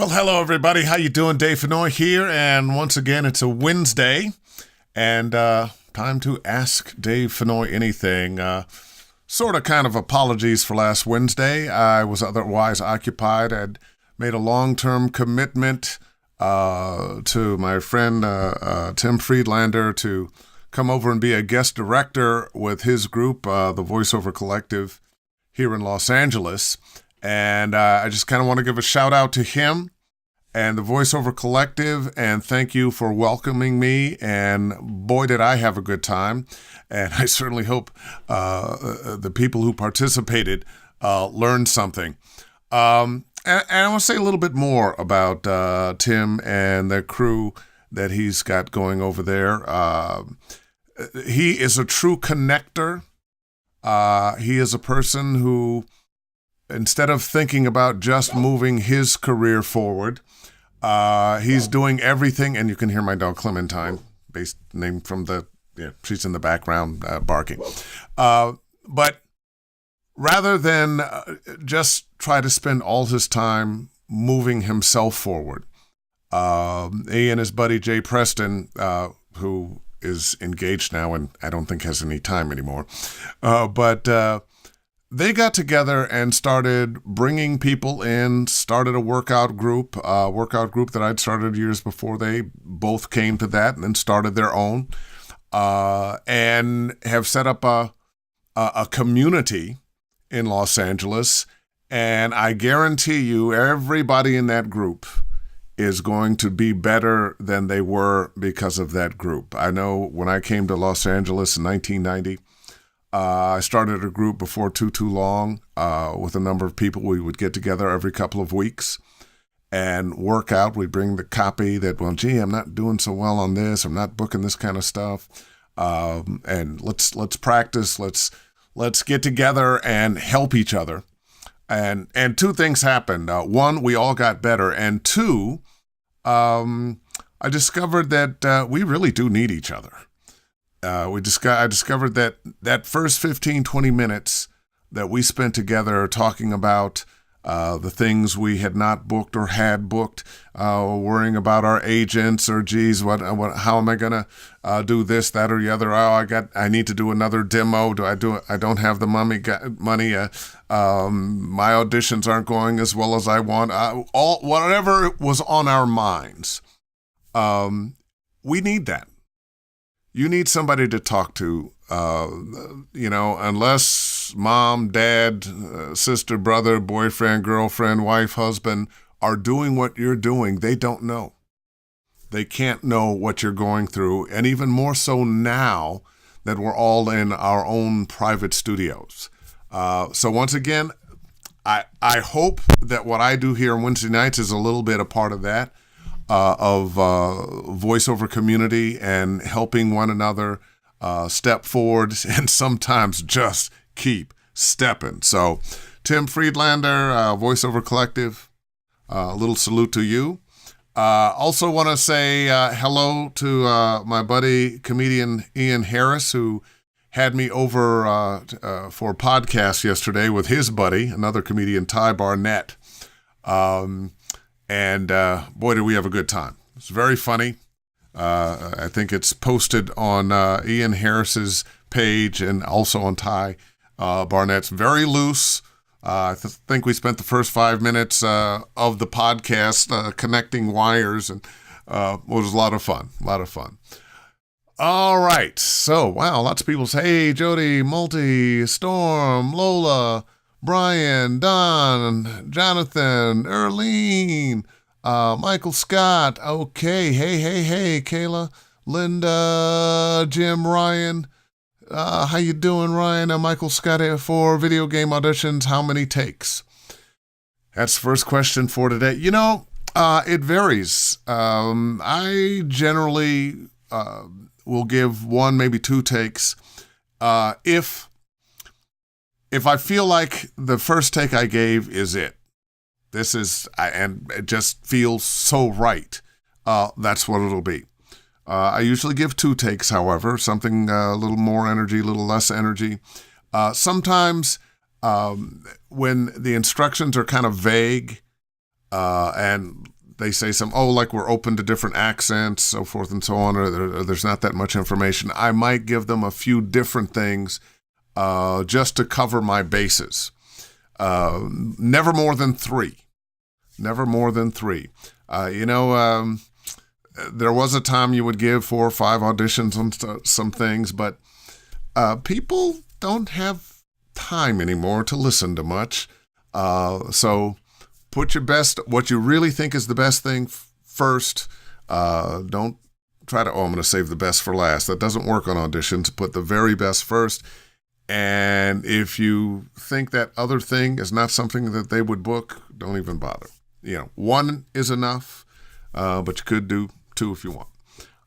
Well, hello everybody. How you doing? Dave Fennoy here, and once again, it's a Wednesday, and time to ask Dave Fennoy anything. Sort of kind of apologies for last Wednesday. I was otherwise occupied. I'd made a long-term commitment to my friend Tim Friedlander to come over and be a guest director with his group, the VoiceOver Collective, here in Los Angeles. And I just kind of want to give a shout out to him and the VoiceOver Collective, and thank you for welcoming me. And boy, did I have a good time. And I certainly hope the people who participated learned something. And I want to say a little bit more about Tim and the crew that he's got going over there. He is a true connector. He is a person who, instead of thinking about just moving his career forward, he's doing everything. And you can hear my dog Clementine, based name from she's in the background barking. But rather than just try to spend all his time moving himself forward, he and his buddy Jay Preston, who is engaged now and I don't think has any time anymore, but they got together and started bringing people in, started a workout group that I'd started years before they both came to that, and then started their own, and have set up a community in Los Angeles. And I guarantee you everybody in that group is going to be better than they were because of that group. I know when I came to Los Angeles in 1990, I started a group before too long with a number of people. We would get together every couple of weeks and work out. We'd bring the copy that, well, gee, I'm not doing so well on this. I'm not booking this kind of stuff. And let's practice. Let's get together and help each other. And two things happened. One, we all got better. And two, I discovered that we really do need each other. I discovered that first 15, 20 minutes that we spent together talking about the things we had not booked or had booked, worrying about our agents or, geez, how am I going to do this, that, or the other? I need to do another demo. I don't have the money. My auditions aren't going as well as I want. Whatever was on our minds, we need that. You need somebody to talk to, unless mom, dad, sister, brother, boyfriend, girlfriend, wife, husband are doing what you're doing. They don't know. They can't know what you're going through. And even more so now that we're all in our own private studios. So once again, I hope that what I do here on Wednesday nights is a little bit a part of that. Of voiceover community and helping one another step forward and sometimes just keep stepping. So Tim Friedlander, VoiceOver Collective, a little salute to you. Also want to say hello to my buddy, comedian Ian Harris, who had me over for a podcast yesterday with his buddy, another comedian, Ty Barnett. And boy, did we have a good time. It's very funny. I think it's posted on Ian Harris's page and also on Ty Barnett's. Very loose. I think we spent the first 5 minutes of the podcast connecting wires, and it was a lot of fun. All right. So, wow, lots of people say, hey, Jody, Multi, Storm, Lola, Brian, Don, Jonathan, Erlene, Michael Scott. Okay. Hey, Kayla, Linda, Jim, Ryan. How you doing, Ryan? Michael Scott for video game auditions. How many takes? That's the first question for today. It varies. I generally will give one, maybe two takes. If I feel like the first take I gave is it, and it just feels so right, that's what it'll be. I usually give two takes, however, something a little more energy, a little less energy. Sometimes when the instructions are kind of vague, and they say like we're open to different accents, so forth and so on, or there's not that much information, I might give them a few different things just to cover my bases. Never more than 3. Never more than 3. There was a time you would give 4 or 5 auditions on some things, but people don't have time anymore to listen to much. So put your best, what you really think is the best thing first. Don't try to, I'm going to save the best for last. That doesn't work on auditions. Put the very best first. And if you think that other thing is not something that they would book, don't even bother. 1 is enough, but you could do 2 if you want.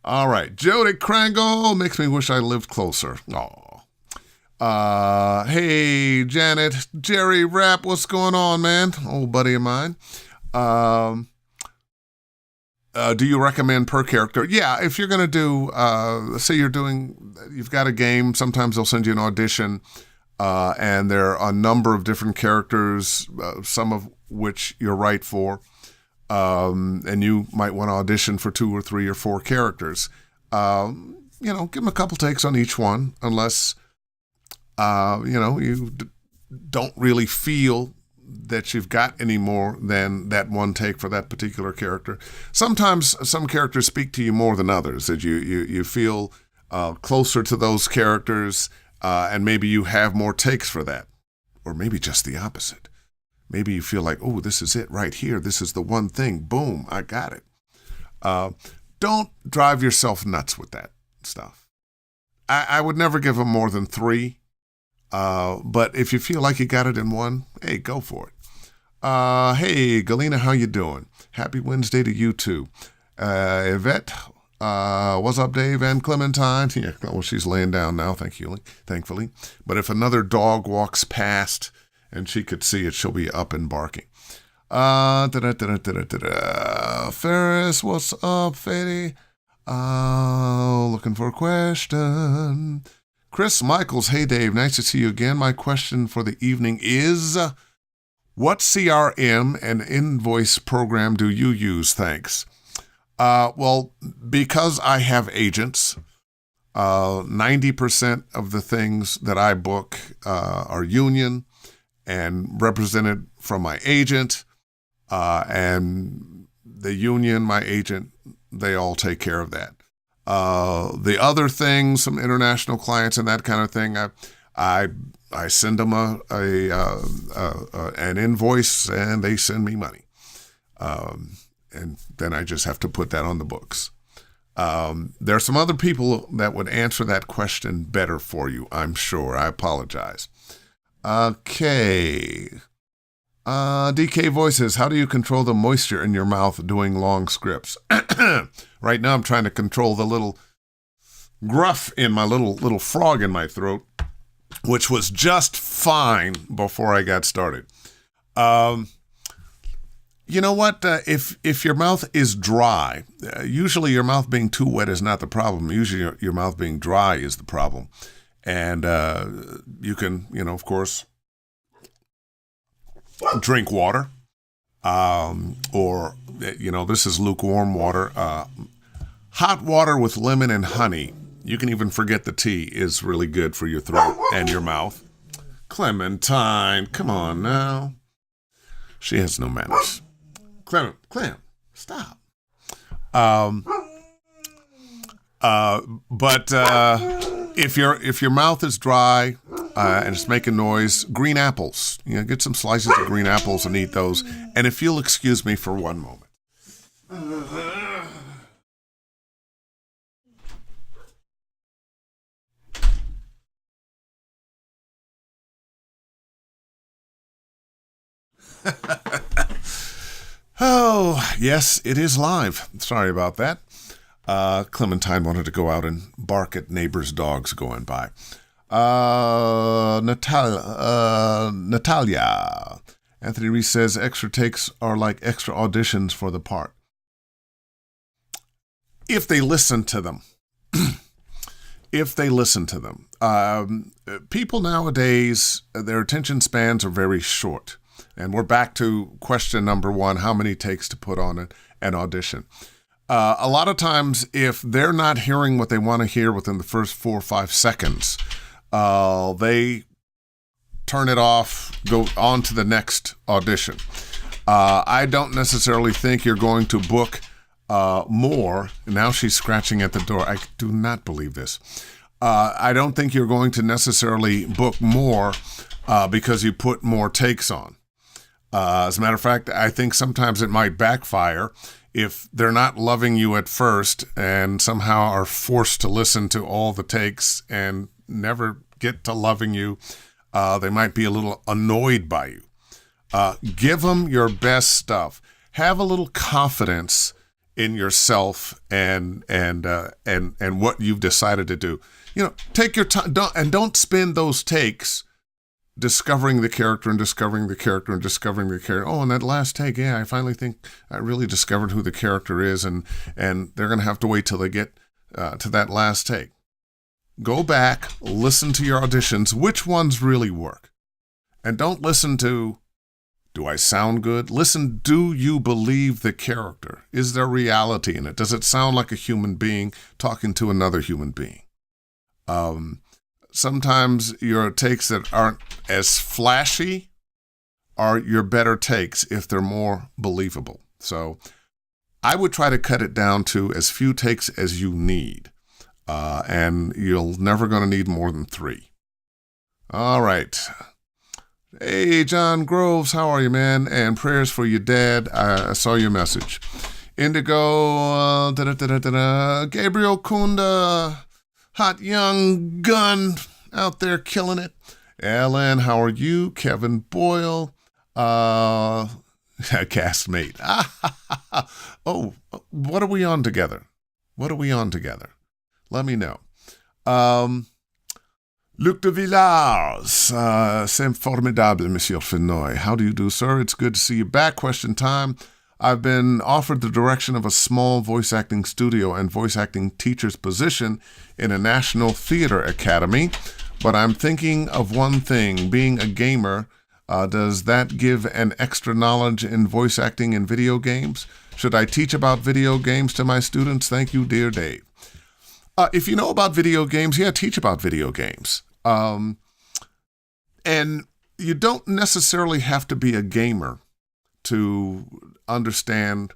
All right. Jody Krangle makes me wish I lived closer. Aw. Hey, Janet. Jerry Rapp, what's going on, man? Old buddy of mine. Do you recommend per character? Yeah, if you're going to do, say you've got a game, sometimes they'll send you an audition, and there are a number of different characters, some of which you're right for, and you might want to audition for 2 or 3 or 4 characters. Give them a couple takes on each one, unless, you don't really feel that you've got any more than that one take for that particular character. Sometimes some characters speak to you more than others, that you feel closer to those characters, and maybe you have more takes for that. Or maybe just the opposite. Maybe you feel like, oh, this is it right here. This is the one thing. Boom, I got it. Don't drive yourself nuts with that stuff. I would never give them more than 3. But if you feel like you got it in 1, hey, go for it. Hey, Galena, how you doing? Happy Wednesday to you too. Yvette, what's up, Dave? And Clementine. Yeah, well, she's laying down now, thankfully. But if another dog walks past and she could see it, she'll be up and barking. Ferris, what's up, Fady? Looking for a question. Chris Michaels, hey Dave, nice to see you again. My question for the evening is, what CRM and invoice program do you use? Thanks. Well, because I have agents, 90% of the things that I book are union and represented from my agent, and the union, my agent, they all take care of that. The other things, some international clients and that kind of thing, I send them an invoice and they send me money, and then I just have to put that on the books. There are some other people that would answer that question better for you, I'm sure. I apologize. Okay. DK Voices, how do you control the moisture in your mouth doing long scripts? Right now I'm trying to control the little gruff in my little frog in my throat, which was just fine before I got started. You know what? If your mouth is dry, usually your mouth being too wet is not the problem. Usually your mouth being dry is the problem. And you can, of course, drink water, or, this is lukewarm water. Hot water with lemon and honey. You can even forget the tea is really good for your throat and your mouth. Clementine, come on now. She has no manners. Clem, stop. But if your mouth is dry and it's making noise, green apples. Get some slices of green apples and eat those. And if you'll excuse me for one moment. Oh, yes, it is live. Sorry about that. Clementine wanted to go out and bark at neighbors' dogs going by. Natalia. Anthony Reese says extra takes are like extra auditions for the part. If they listen to them. People nowadays, their attention spans are very short. And we're back to question number one, how many takes to put on an audition. A lot of times, if they're not hearing what they want to hear within the first 4 or 5 seconds, they turn it off, go on to the next audition. I don't necessarily think you're going to book more. Now she's scratching at the door. I do not believe this. I don't think you're going to necessarily book more because you put more takes on. As a matter of fact, I think sometimes it might backfire if they're not loving you at first and somehow are forced to listen to all the takes and never get to loving you. They might be a little annoyed by you. Give them your best stuff. Have a little confidence in yourself and what you've decided to do. Take your time. Don't spend those takes discovering the character and discovering the character and discovering the character. Oh, and that last take, yeah, I finally think I really discovered who the character is, and they're going to have to wait till they get to that last take. Go back, listen to your auditions, which ones really work. And don't listen to, do I sound good? Listen, do you believe the character? Is there reality in it? Does it sound like a human being talking to another human being? Sometimes your takes that aren't as flashy are your better takes if they're more believable. So I would try to cut it down to as few takes as you need. And you're never going to need more than 3. All right. Hey, John Groves, how are you, man? And prayers for your dad. I saw your message. Indigo, Gabriel Kunda, hot young gun out there killing it. Ellen, how are you? Kevin Boyle, castmate. Oh, what are we on together? Let me know. Luc de Villars, c'est formidable, Monsieur Fennoy. How do you do, sir? It's good to see you back. Question time. I've been offered the direction of a small voice acting studio and voice acting teacher's position in a national theater academy, but I'm thinking of one thing. Being a gamer, does that give an extra knowledge in voice acting in video games? Should I teach about video games to my students? Thank you, dear Dave. If you know about video games, yeah, teach about video games. And you don't necessarily have to be a gamer to understand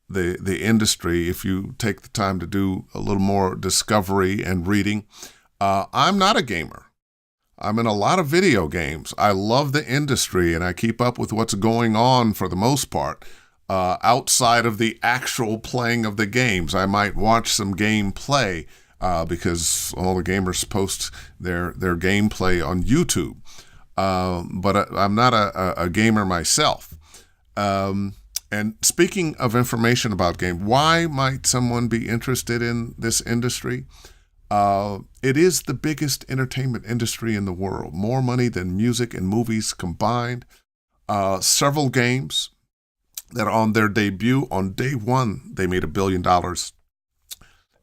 the industry if you take the time to do a little more discovery and reading. I'm not a gamer. I'm in a lot of video games. I love the industry and I keep up with what's going on for the most part. Outside of the actual playing of the games, I might watch some gameplay because all the gamers post their gameplay on YouTube. But I'm not a gamer myself. And speaking of information about game, why might someone be interested in this industry? It is the biggest entertainment industry in the world, more money than music and movies combined. Several games that on their debut, on day one, they made $1 billion.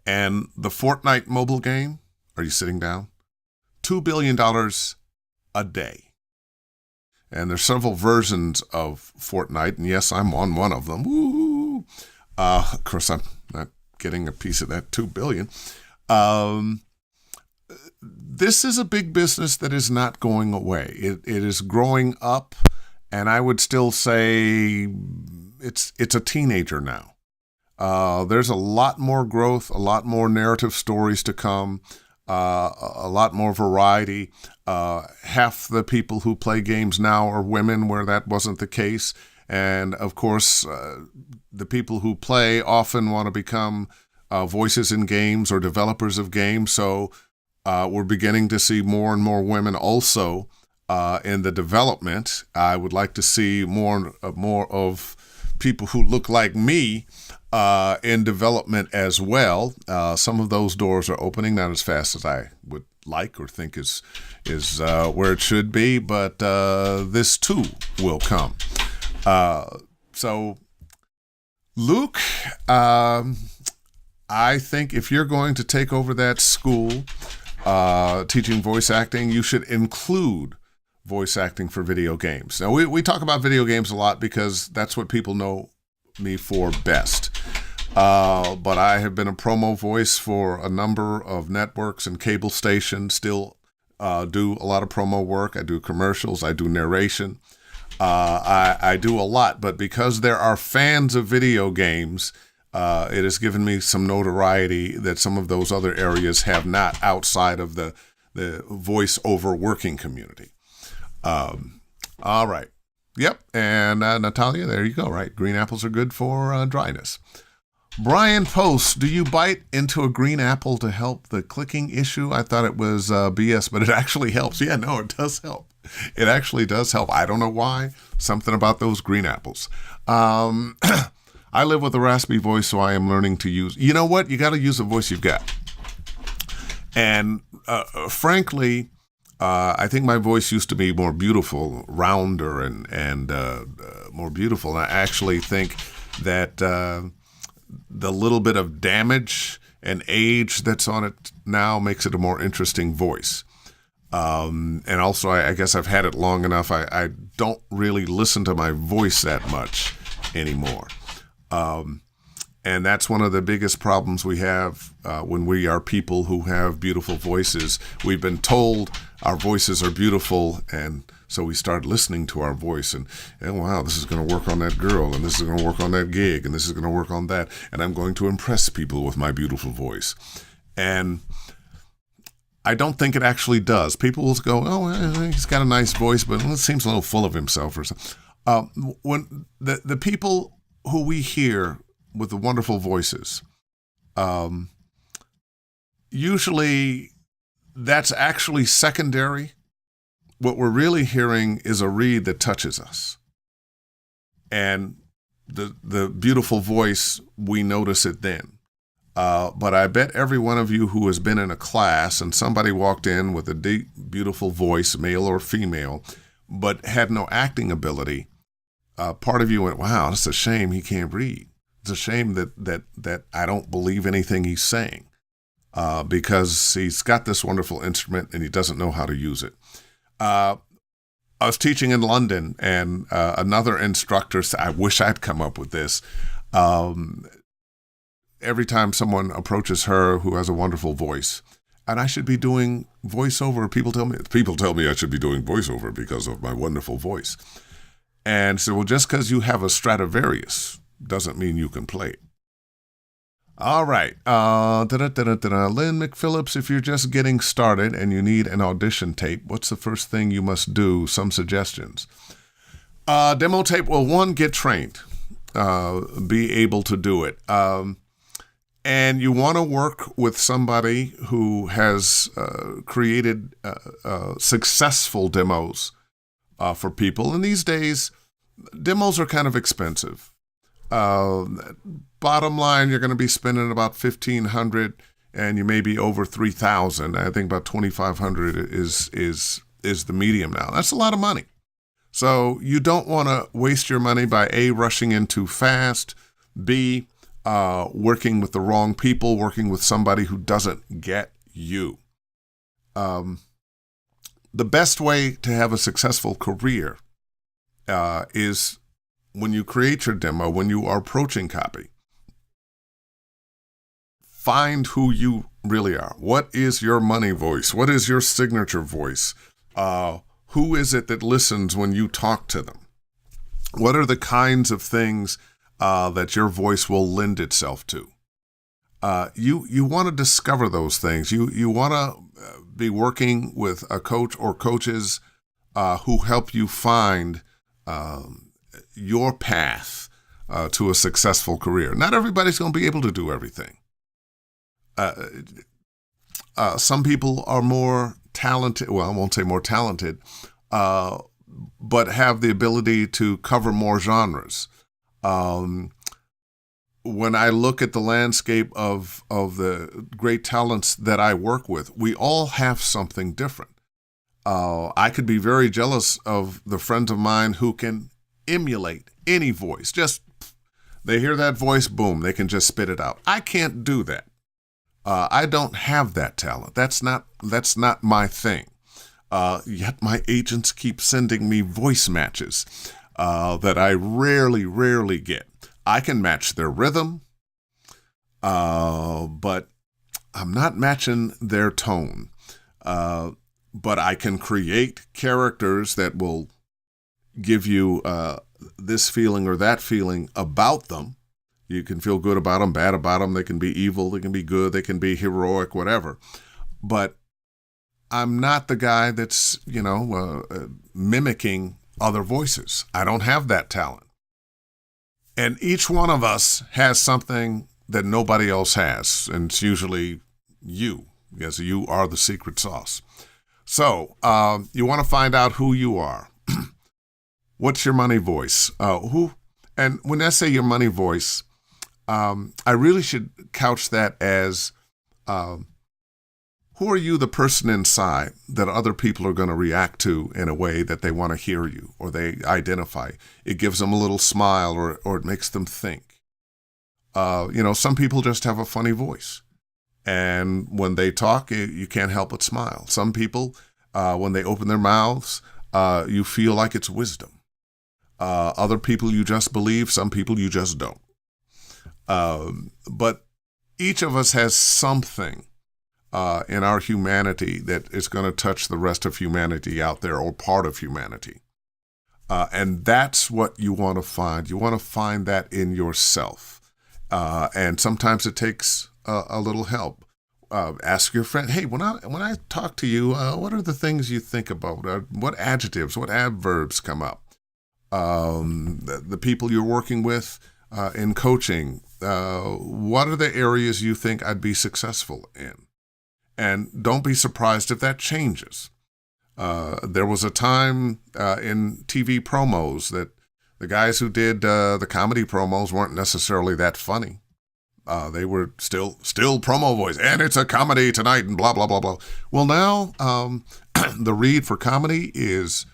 And the Fortnite mobile game, are you sitting down? $2 billion a day. And there's several versions of Fortnite, and yes, I'm on one of them. Woo! Of course, I'm not getting a piece of that $2 billion. This is a big business that is not going away. It is growing up, and I would still say it's a teenager now. There's a lot more growth, a lot more narrative stories to come, a lot more variety. Half the people who play games now are women, where that wasn't the case. And of course, the people who play often want to become voices in games or developers of games. So we're beginning to see more and more women also in the development. I would like to see more of people who look like me in development as well. Some of those doors are opening, not as fast as I would like or think is where it should be, but this too will come. So, Luke, I think if you're going to take over that school, teaching voice acting, you should include voice acting for video games. Now, we talk about video games a lot because that's what people know me for best. But I have been a promo voice for a number of networks and cable stations, still do a lot of promo work. I do commercials. I do narration. I do a lot. But because there are fans of video games, it has given me some notoriety that some of those other areas have not outside of the voice-over working community. All right. Yep. And Natalia, there you go, right? Green apples are good for dryness. Brian Post, do you bite into a green apple to help the clicking issue? I thought it was BS, but it actually helps. Yeah, no, it does help. It actually does help. I don't know why. Something about those green apples. I live with a raspy voice, so I am learning to use. You know what? You got to use the voice you've got. And frankly, I think my voice used to be more beautiful, rounder, and more beautiful. And I actually think that the little bit of damage and age that's on it now makes it a more interesting voice. And also, I guess I've had it long enough. I don't really listen to my voice that much anymore. And that's one of the biggest problems we have when we are people who have beautiful voices. We've been told our voices are beautiful, and so we start listening to our voice, and wow, this is going to work on that girl, and this is going to work on that gig, and this is going to work on that, and I'm going to impress people with my beautiful voice. And I don't think it actually does. People will go, oh, he's got a nice voice, but it seems a little full of himself or something. When the people who we hear with the wonderful voices, usually that's actually secondary. What we're really hearing is a reed that touches us. And the beautiful voice, we notice it then. But I bet every one of you who has been in a class and somebody walked in with a deep, beautiful voice, male or female, but had no acting ability, part of you went, wow, it's a shame he can't read. It's a shame that I don't believe anything he's saying because he's got this wonderful instrument and he doesn't know how to use it. I was teaching in London, and another instructor said, I wish I'd come up with this. Every time someone approaches her who has a wonderful voice, and I should be doing voiceover, people tell me I should be doing voiceover because of my wonderful voice. And so, well, just because you have a Stradivarius doesn't mean you can play it. All right. Lynn McPhillips, if you're just getting started and you need an audition tape, what's the first thing you must do? Some suggestions. Demo tape, well, one, get trained. Be able to do it. And you want to work with somebody who has created successful demos for people. And these days, demos are kind of expensive. Bottom line, you're going to be spending about $1,500, and you may be over $3,000. I think about $2,500 is the medium now. That's a lot of money. So you don't want to waste your money by A, rushing in too fast, B, working with the wrong people, working with somebody who doesn't get you. The best way to have a successful career is when you create your demo, when you are approaching copy, find who you really are. What is your money voice? What is your signature voice? Who is it that listens when you talk to them? What are the kinds of things that your voice will lend itself to? You want to discover those things. You want to be working with a coach or coaches who help you find your path to a successful career. Not everybody's going to be able to do everything. Some people are more talented. Well, I won't say more talented, but have the ability to cover more genres. When I look at the landscape of the great talents that I work with, we all have something different. I could be very jealous of the friends of mine who can emulate any voice. Just, they hear that voice, boom, they can just spit it out. I can't do that. I don't have that talent. That's not my thing. Yet my agents keep sending me voice matches that I rarely get. I can match their rhythm, but I'm not matching their tone. But I can create characters that will give you this feeling or that feeling about them. You can feel good about them, bad about them. They can be evil, they can be good, they can be heroic, whatever. But I'm not the guy that's, mimicking other voices. I don't have that talent. And each one of us has something that nobody else has, and it's usually you, because you are the secret sauce. So you want to find out who you are. What's your money voice? And when I say your money voice, I really should couch that as who are you, the person inside that other people are going to react to in a way that they want to hear you or they identify. It gives them a little smile or it makes them think. Some people just have a funny voice. And when they talk, you can't help but smile. Some people, when they open their mouths, you feel like it's wisdom. Other people you just believe, some people you just don't. But each of us has something in our humanity that is going to touch the rest of humanity out there or part of humanity. And that's what you want to find. You want to find that in yourself. And sometimes it takes a little help. Ask your friend, hey, when I talk to you, what are the things you think about? What adjectives, what adverbs come up? The people you're working with in coaching, what are the areas you think I'd be successful in? And don't be surprised if that changes. There was a time in TV promos that the guys who did the comedy promos weren't necessarily that funny. They were still promo voice, and it's a comedy tonight, and blah, blah, blah, blah. Well, now the read for comedy is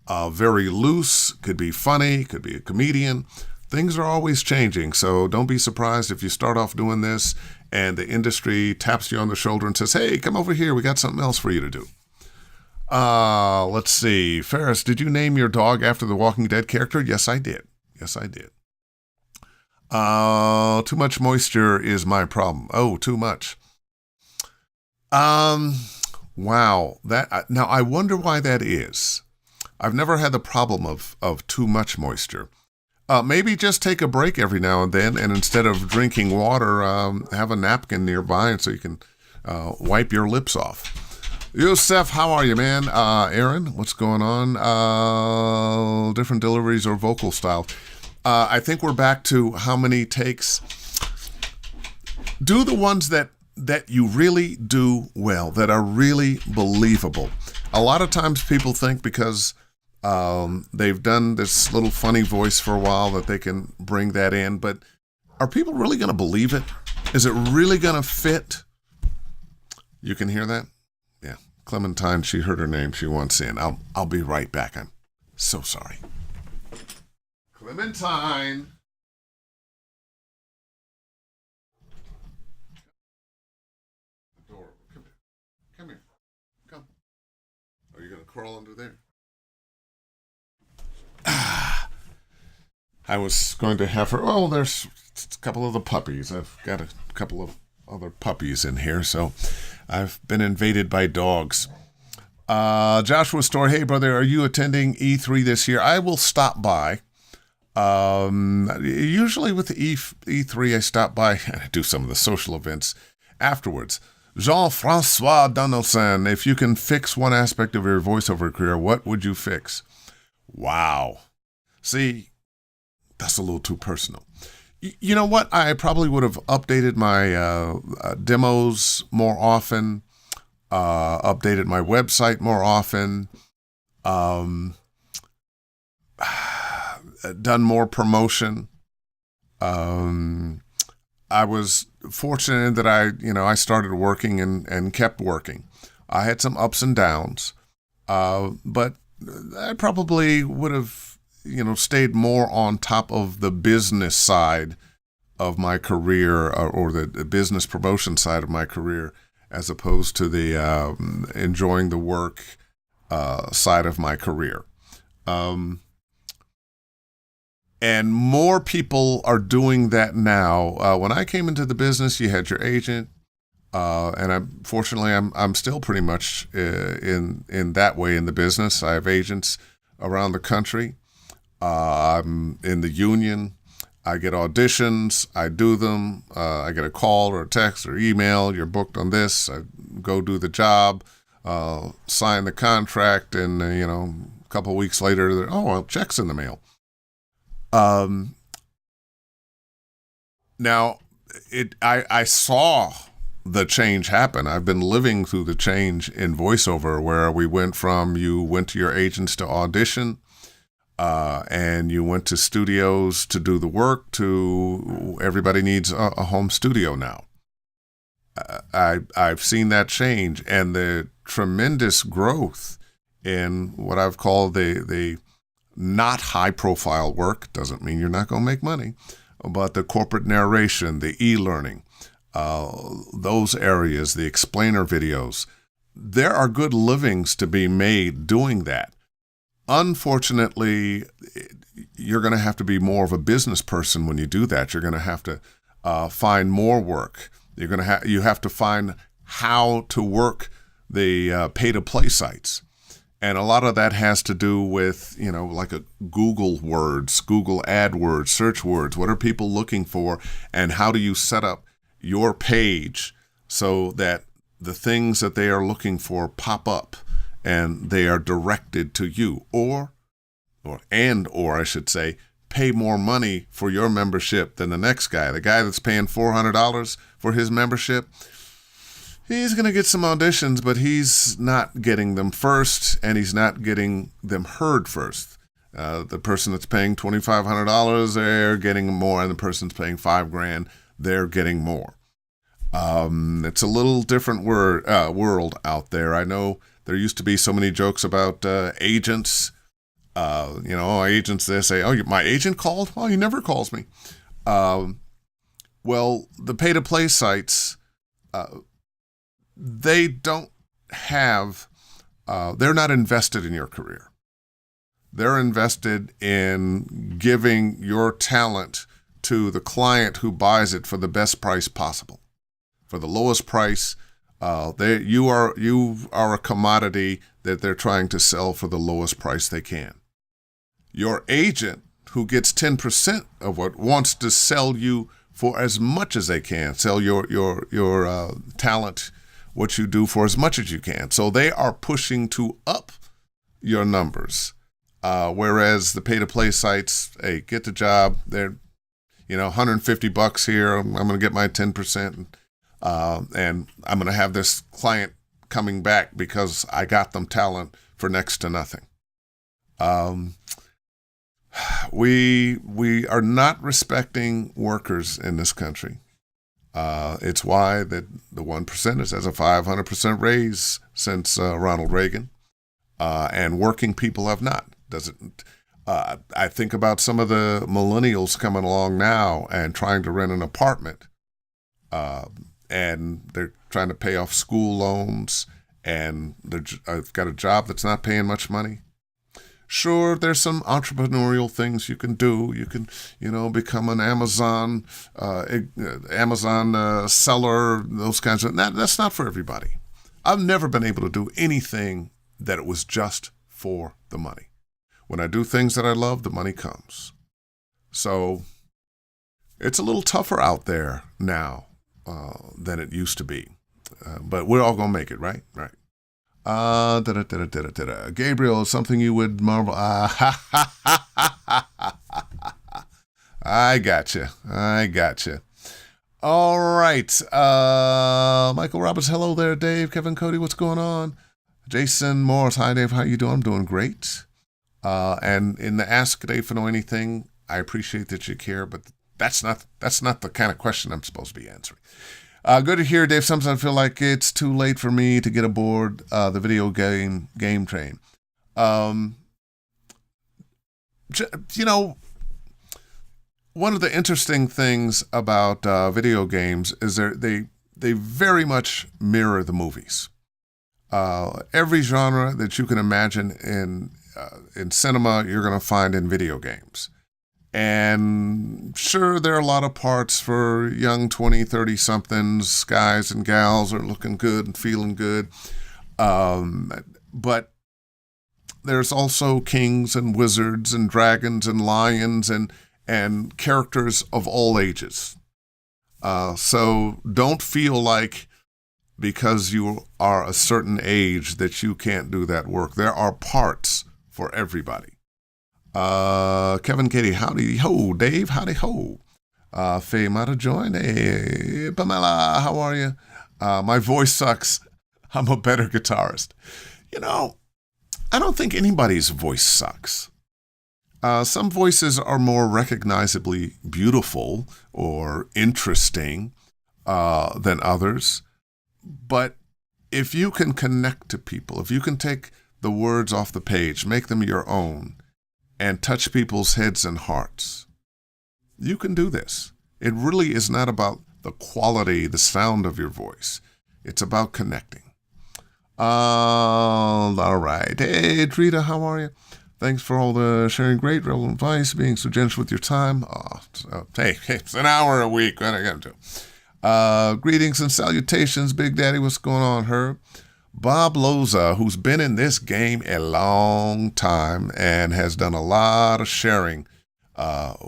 very loose, could be funny, could be a comedian. Things are always changing, so don't be surprised if you start off doing this and the industry taps you on the shoulder and says, hey, come over here, we got something else for you to do. Let's see. Ferris, did you name your dog after the Walking Dead character? Yes, I did. Too much moisture is my problem. Oh, too much. Wow. Now, I wonder why that is. I've never had the problem of too much moisture. Maybe just take a break every now and then, and instead of drinking water, have a napkin nearby so you can wipe your lips off. Yosef, how are you, man? Aaron, what's going on? Different deliveries or vocal style. I think we're back to how many takes. Do the ones that you really do well, that are really believable. A lot of times people think because they've done this little funny voice for a while that they can bring that in, but are people really going to believe it? Is it really going to fit? You can hear that? Yeah. Clementine, she heard her name. She wants in. I'll be right back. I'm so sorry. Clementine. Adorable. Come here. Come here. Come. Are you going to crawl under there? I was going to have her. Oh, there's a couple of the puppies. I've got a couple of other puppies in here, so I've been invaded by dogs. Joshua Store, hey brother, are you attending E3 this year? I will stop by. Usually with the E3, I stop by and I do some of the social events afterwards. Jean-Francois Donaldson, if you can fix one aspect of your voiceover career, what would you fix? Wow. See, that's a little too personal. You know what? I probably would have updated my demos more often, updated my website more often, done more promotion. I was fortunate that I started working and kept working. I had some ups and downs, but I probably would have stayed more on top of the business side of my career or the business promotion side of my career as opposed to the enjoying the work side of my career. And more people are doing that now. When I came into the business, you had your agent, and fortunately I'm still pretty much in that way in the business. I have agents around the country. I'm in the union. I get auditions. I do them. I get a call or a text or email. You're booked on this. I go do the job, sign the contract, and a couple of weeks later, check's in the mail. Now, I saw the change happen. I've been living through the change in voiceover, where we went from you went to your agents to audition, and you went to studios to do the work, to everybody needs a home studio now. I've seen that change, and the tremendous growth in what I've called the not high-profile work. Doesn't mean you're not going to make money, but the corporate narration, the e-learning, those areas, the explainer videos, there are good livings to be made doing that. Unfortunately, you're going to have to be more of a business person when you do that. You're going to have to find more work. You have to find how to work the pay-to-play sites. And a lot of that has to do with, like a Google words, Google AdWords, search words. What are people looking for? And how do you set up your page so that the things that they are looking for pop up and they are directed to you? Or I should say, pay more money for your membership than the next guy. The guy that's paying $400 for his membership, he's going to get some auditions, but he's not getting them first, and he's not getting them heard first. The person that's paying $2,500, they're getting more, and the person's paying $5,000, they're getting more. It's a little different world out there. I know there used to be so many jokes about agents. Agents, they say, "Oh, my agent called? Oh, he never calls me." Well, the pay-to-play sites, they don't have, they're not invested in your career. They're invested in giving your talent to the client who buys it for the best price possible, for the lowest price. You are a commodity that they're trying to sell for the lowest price they can. Your agent, who gets 10% of what, wants to sell you for as much as they can, sell your talent, what you do, for as much as you can. So they are pushing to up your numbers. Whereas the pay-to-play sites, hey, get the job. They're, $150 here. I'm going to get my 10%. And I'm going to have this client coming back because I got them talent for next to nothing. We are not respecting workers in this country. It's why that the 1%ers has a 500% raise since Ronald Reagan, and working people have not. I think about some of the millennials coming along now and trying to rent an apartment, and they're trying to pay off school loans, and they've got a job that's not paying much money. Sure, there's some entrepreneurial things you can do. You can, become an Amazon seller, those kinds of. That's not for everybody. I've never been able to do anything that it was just for the money. When I do things that I love, the money comes. So it's a little tougher out there now than it used to be. But we're all going to make it, right? Right. Gabriel, something you would marvel. I gotcha. All right. Michael Roberts, hello there, Dave. Kevin Cody, what's going on? Jason Morris, hi, Dave. How you doing? I'm doing great. And in the Ask Dave Fennoy Anything, I appreciate that you care, but that's not the kind of question I'm supposed to be answering. Good to hear, Dave. Sometimes I feel like it's too late for me to get aboard the video game train. One of the interesting things about video games is they very much mirror the movies. Every genre that you can imagine in cinema, you're going to find in video games. And sure, there are a lot of parts for young 20, 30-somethings, guys and gals are looking good and feeling good. But there's also kings and wizards and dragons and lions and characters of all ages. So don't feel like because you are a certain age that you can't do that work. There are parts for everybody. Kevin Katie, howdy ho. Dave, howdy ho. Faye Mata join. Hey, Pamela, how are you? My voice sucks. I'm a better guitarist. I don't think anybody's voice sucks. Some voices are more recognizably beautiful or interesting than others. But if you can connect to people, if you can take the words off the page, make them your own, and touch people's heads and hearts, you can do this. It really is not about the quality, the sound of your voice. It's about connecting. All right. Hey, Drita, how are you? Thanks for all the sharing great, relevant advice, being so generous with your time. Hey, it's an hour a week. What I got to do? Greetings and salutations, Big Daddy. What's going on, Herb? Bob Loza, who's been in this game a long time and has done a lot of sharing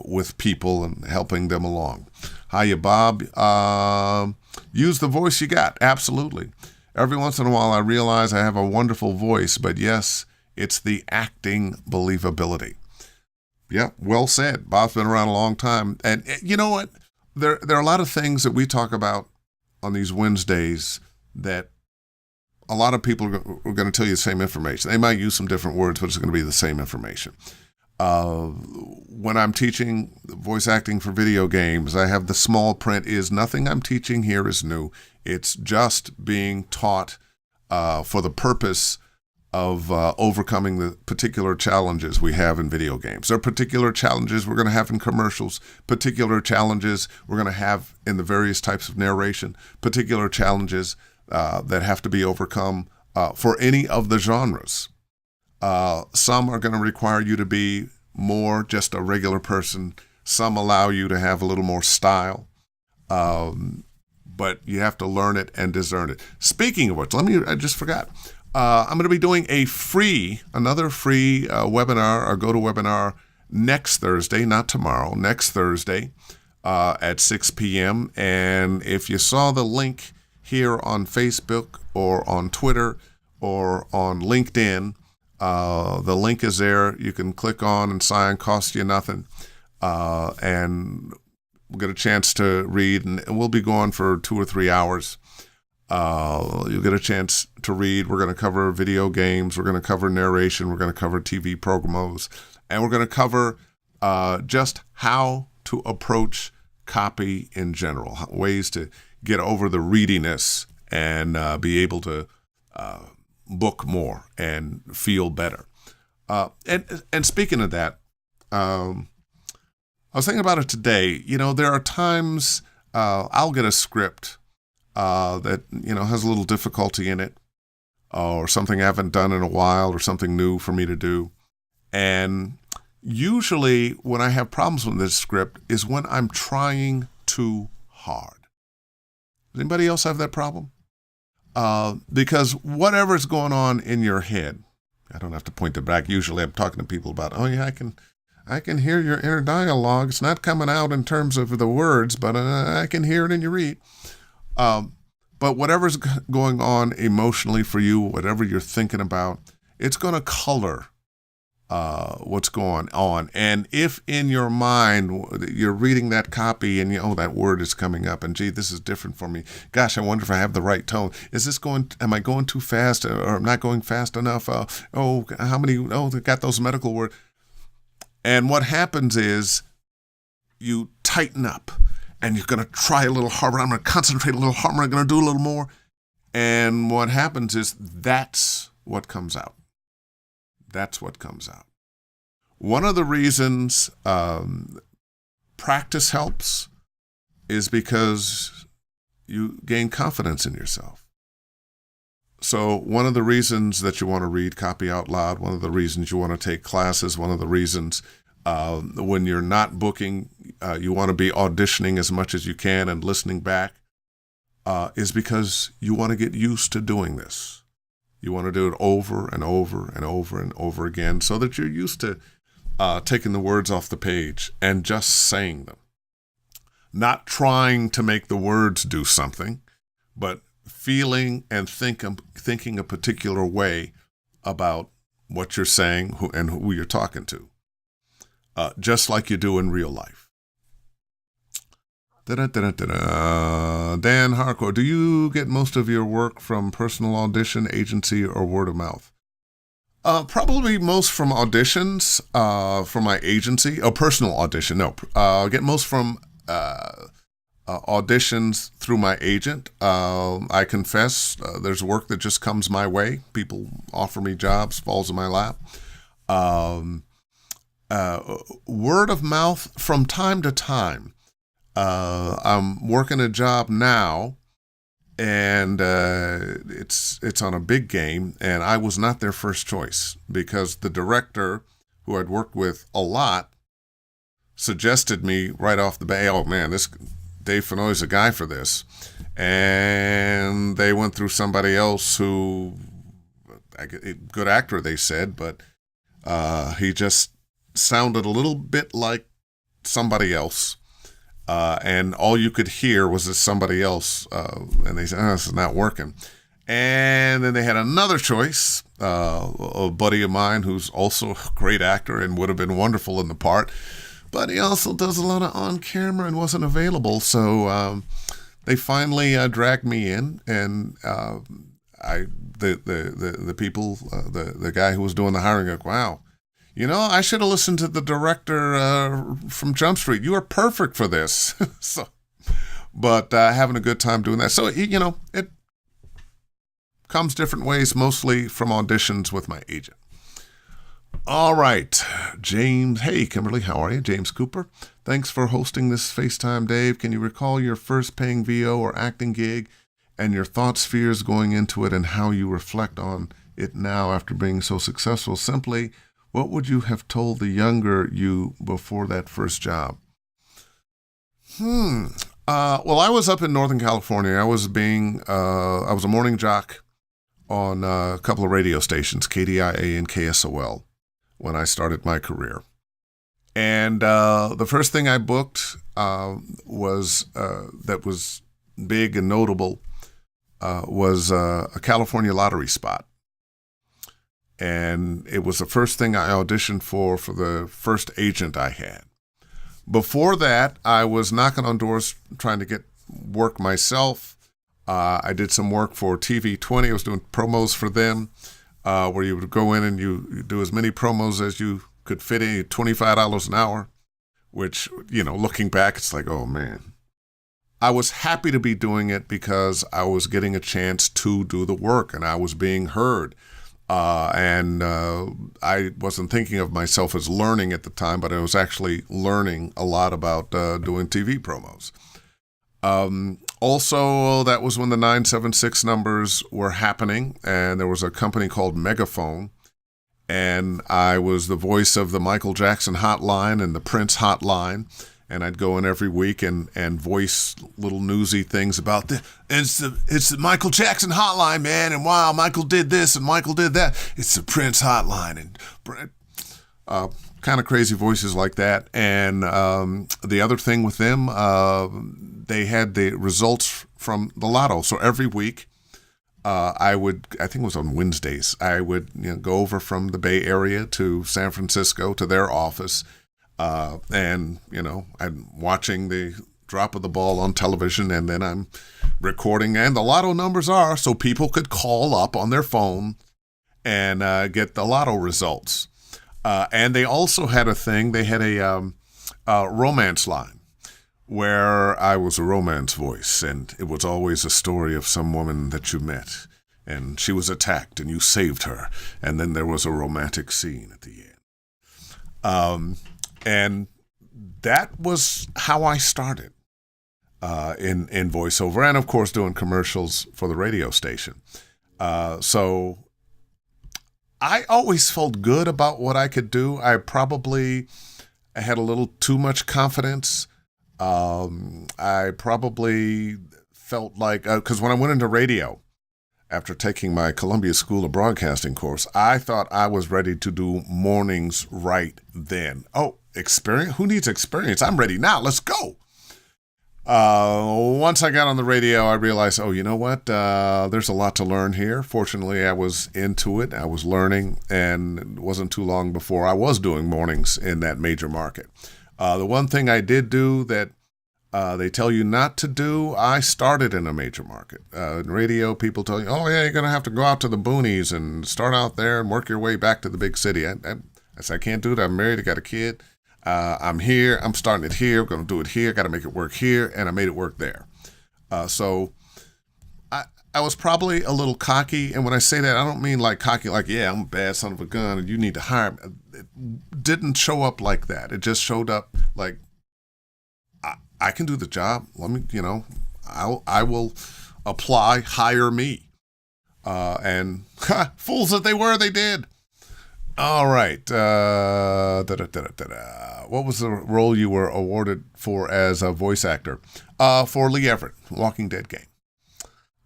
with people and helping them along. Hiya, Bob. Use the voice you got. Absolutely. Every once in a while, I realize I have a wonderful voice, but yes, it's the acting believability. Yeah, well said. Bob's been around a long time. And you know what? There are a lot of things that we talk about on these Wednesdays that a lot of people are going to tell you the same information. They might use some different words, but it's going to be the same information. When I'm teaching voice acting for video games, I have the small print is nothing I'm teaching here is new. It's just being taught for the purpose of overcoming the particular challenges we have in video games. There are particular challenges we're going to have in commercials, particular challenges we're going to have in the various types of narration, particular challenges that have to be overcome for any of the genres. Some are going to require you to be more just a regular person. Some allow you to have a little more style. But you have to learn it and discern it. Speaking of which, I just forgot. I'm going to be doing another free webinar or GoToWebinar next Thursday, not tomorrow, next Thursday at 6 p.m. And if you saw the link here on Facebook or on Twitter or on LinkedIn, the link is there. You can click on and sign, cost you nothing. And we'll get a chance to read, and we'll be going for 2 or 3 hours. You'll get a chance to read. We're going to cover video games. We're going to cover narration. We're going to cover TV promos. And we're going to cover just how to approach copy in general, ways to get over the readiness and be able to book more and feel better. And speaking of that, I was thinking about it today. There are times I'll get a script that has a little difficulty in it, or something I haven't done in a while, or something new for me to do. And usually when I have problems with this script is when I'm trying too hard. Does anybody else have that problem? Because whatever's going on in your head, I don't have to point it back. Usually I'm talking to people about, oh yeah, I can hear your inner dialogue. It's not coming out in terms of the words, but I can hear it in your read. But whatever's going on emotionally for you, whatever you're thinking about, it's going to color what's going on. And if in your mind you're reading that copy and that word is coming up, and gee, this is different for me. Gosh, I wonder if I have the right tone. Am I going too fast, or am I not going fast enough? They got those medical words. And what happens is you tighten up. And you're going to try a little harder. I'm going to concentrate a little harder. I'm going to do a little more. And what happens is that's what comes out. That's what comes out. One of the reasons practice helps is because you gain confidence in yourself. So one of the reasons that you want to read copy out loud, one of the reasons you want to take classes, one of the reasons when you're not booking, you want to be auditioning as much as you can and listening back, is because you want to get used to doing this. You want to do it over and over and over and over again so that you're used to taking the words off the page and just saying them. Not trying to make the words do something, but feeling and thinking a particular way about what you're saying and who you're talking to, just like you do in real life. Dan Harcourt, do you get most of your work from personal audition, agency, or word of mouth? Probably most from auditions, from my agency. Oh, personal audition, no. I get most from auditions through my agent. I confess there's work that just comes my way. People offer me jobs, falls in my lap. Word of mouth from time to time. I'm working a job now, and it's on a big game, and I was not their first choice because the director, who I'd worked with a lot, suggested me right off the bat, oh man, this Dave Fennoy's a guy for this. And they went through somebody else who, good actor, they said, but he just sounded a little bit like somebody else. And all you could hear was this somebody else, and they said, oh, this is not working. And then they had another choice, a buddy of mine who's also a great actor and would have been wonderful in the part, but he also does a lot of on-camera and wasn't available. So they finally dragged me in, and the people, the guy who was doing the hiring, go, wow. You know, I should have listened to the director from Jump Street. You are perfect for this. But having a good time doing that. So, you know, it comes different ways, mostly from auditions with my agent. All right, James. Hey, Kimberly, how are you? James Cooper. Thanks for hosting this FaceTime, Dave. Can you recall your first paying VO or acting gig and your thoughts, fears going into it and how you reflect on it now after being so successful? Simply, what would you have told the younger you before that first job? Well, I was up in Northern California. I was a morning jock on a couple of radio stations, KDIA and KSOL, when I started my career. And the first thing I booked was that was big and notable was a California lottery spot. And it was the first thing I auditioned for the first agent I had. Before that, I was knocking on doors trying to get work myself. I did some work for TV 20. I was doing promos for them, where you would go in and you do as many promos as you could fit in, $25 an hour, which, you know, looking back, it's like, oh, man. I was happy to be doing it because I was getting a chance to do the work and I was being heard. I wasn't thinking of myself as learning at the time, but I was actually learning a lot about doing TV promos. Also, that was when the 976 numbers were happening, and there was a company called Megaphone, and I was the voice of the Michael Jackson hotline and the Prince hotline. And I'd go in every week and voice little newsy things about it's the Michael Jackson hotline, man, and wow, Michael did this and Michael did that. It's the Prince hotline, and kind of crazy voices like that. And the other thing with them, they had the results from the lotto. So every week, I think it was on Wednesdays, I would go over from the Bay Area to San Francisco to their office. And, I'm watching the drop of the ball on television, and then I'm recording, and the lotto numbers are so people could call up on their phone and get the lotto results. And they also had a thing, they had a romance line where I was a romance voice, and it was always a story of some woman that you met, and she was attacked, and you saved her, and then there was a romantic scene at the end. And that was how I started in voiceover, and of course doing commercials for the radio station. So I always felt good about what I could do. I had a little too much confidence. I probably felt like, because when I went into radio, after taking my Columbia School of Broadcasting course, I thought I was ready to do mornings right then. Oh, experience? Who needs experience? I'm ready now. Let's go. Once I got on the radio, I realized, oh, you know what? There's a lot to learn here. Fortunately, I was into it. I was learning, and it wasn't too long before I was doing mornings in that major market. The one thing I did do that they tell you not to do, I started in a major market. In radio, people tell you, oh, yeah, you're going to have to go out to the boonies and start out there and work your way back to the big city. I said, I can't do it. I'm married. I got a kid. I'm here. I'm starting it here. I'm going to do it here. Got to make it work here. And I made it work there. So I was probably a little cocky. And when I say that, I don't mean like cocky, like, yeah, I'm a bad son of a gun and you need to hire me. It didn't show up like that. It just showed up like, I can do the job. Let me, I will apply, hire me. And fools that they were, they did. All right. What was the role you were awarded for as a voice actor? For Lee Everett, Walking Dead game.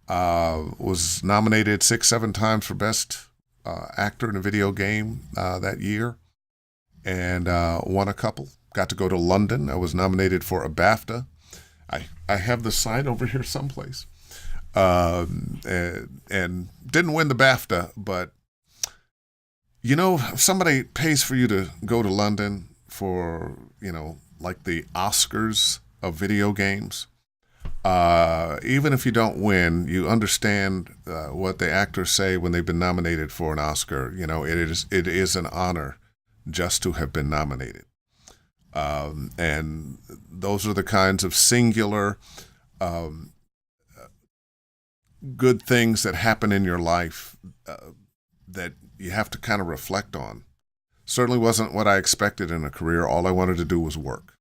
Was nominated 6-7 times for Best Actor in a Video Game that year. And won a couple. Got to go to London. I was nominated for a BAFTA. I have the sign over here someplace. And didn't win the BAFTA, but if somebody pays for you to go to London for, like the Oscars of video games, even if you don't win, you understand what the actors say when they've been nominated for an Oscar. It is an honor just to have been nominated. And those are the kinds of singular good things that happen in your life that you have to kind of reflect on. Certainly wasn't what I expected in a career. All I wanted to do was work.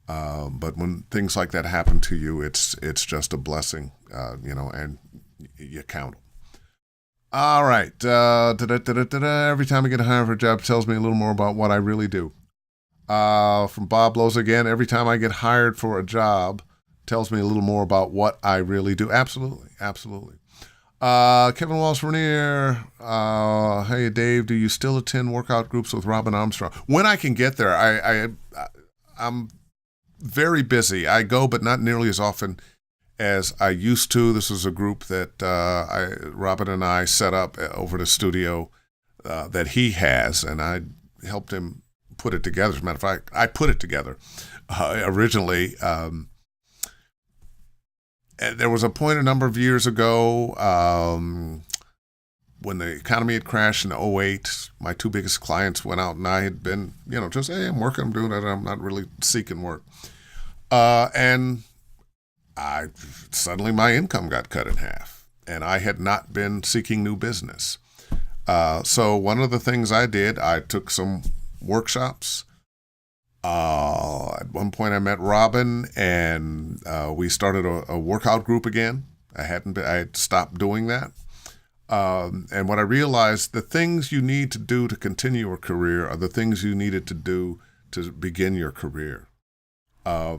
But when things like that happen to you, it's just a blessing, and you count them. All right. Every time I get hired for a job, it tells me a little more about what I really do. From Bob Lowe's again, every time I get hired for a job, tells me a little more about what I really do. Absolutely. Kevin Walsh Renier, hey Dave, do you still attend workout groups with Robin Armstrong? When I can get there, I'm very busy. I go, but not nearly as often as I used to. This is a group that Robin and I set up over the studio that he has, and I helped him put it together. As a matter of fact, I put it together originally. And there was a point a number of years ago when the economy had crashed in 2008. My two biggest clients went out, and I had been, just, hey, I'm working, I'm doing it. I'm not really seeking work. And suddenly my income got cut in half, and I had not been seeking new business. So one of the things I did, I took some workshops. At one point I met Robin, and we started a workout group again. I had stopped doing that. And what I realized, the things you need to do to continue your career are the things you needed to do to begin your career. There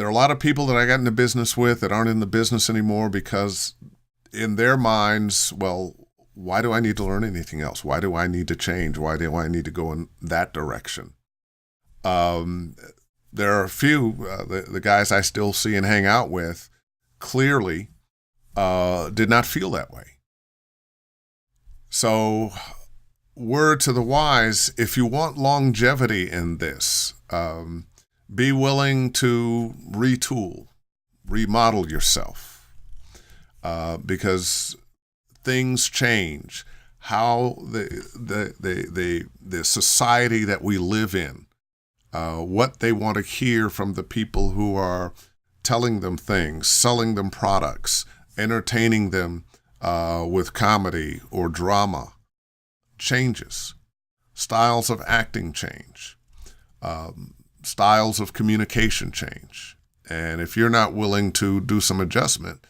are a lot of people that I got into business with that aren't in the business anymore because in their minds, well, why do I need to learn anything else? Why do I need to change? Why do I need to go in that direction? There are a few, the guys I still see and hang out with clearly did not feel that way. So word to the wise, if you want longevity in this, be willing to retool, remodel yourself, because things change. How the society that we live in, what they want to hear from the people who are telling them things, selling them products, entertaining them with comedy or drama, changes. Styles of acting change. Styles of communication change. And if you're not willing to do some adjustment,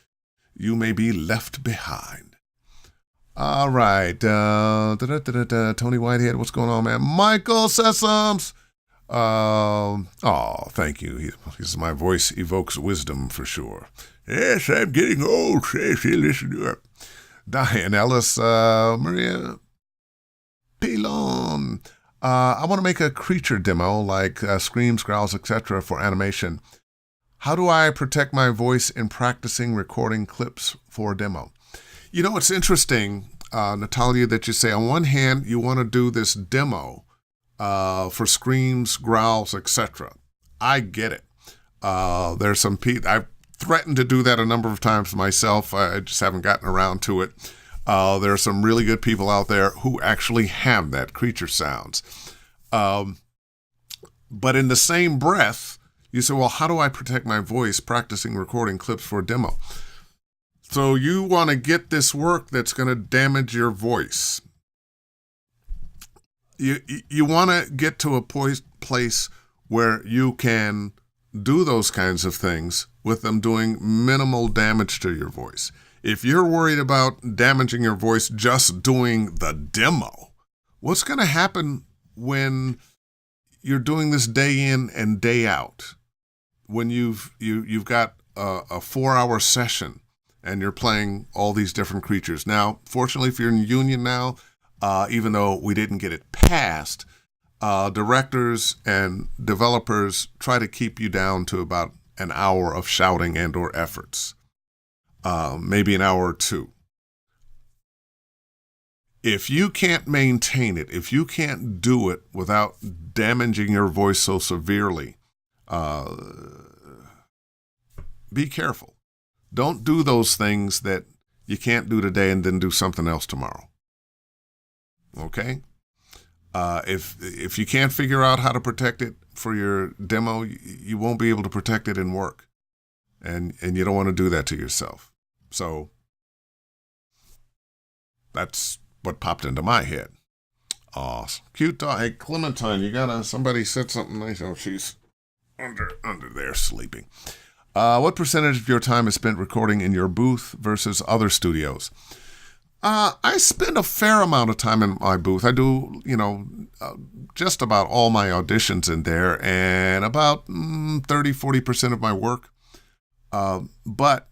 you may be left behind. All right. Tony Whitehead, what's going on, man? Michael Sessoms. Thank you. My voice evokes wisdom for sure. Yes, I'm getting old. Say, listen to her. Diane Ellis, Maria Pilon. I want to make a creature demo like screams, growls, etc. for animation. How do I protect my voice in practicing recording clips for a demo? You know, it's interesting, Natalia, that you say on one hand you want to do this demo for screams, growls, etc. I get it. There's some people, I've threatened to do that a number of times myself. I just haven't gotten around to it. There are some really good people out there who actually have that, creature sounds. But in the same breath, you say, well, how do I protect my voice practicing recording clips for a demo? So you want to get this work that's going to damage your voice. You want to get to a place where you can do those kinds of things with them doing minimal damage to your voice. If you're worried about damaging your voice just doing the demo, what's going to happen when you're doing this day in and day out? When you've got a 4-hour session and you're playing all these different creatures. Now, fortunately, if you're in union now, even though we didn't get it passed, directors and developers try to keep you down to about an hour of shouting and or efforts, maybe an hour or two. If you can't maintain it, if you can't do it without damaging your voice so severely, be careful. Don't do those things that you can't do today and then do something else tomorrow. Okay? If you can't figure out how to protect it for your demo, you won't be able to protect it in work. And you don't want to do that to yourself. So that's what popped into my head. Awesome. Cute dog. Hey, Clementine, somebody said something nice. Oh, she's under there sleeping. What percentage of your time is spent recording in your booth versus other studios? I spend a fair amount of time in my booth. I do, just about all my auditions in there and about 30-40% of my work. But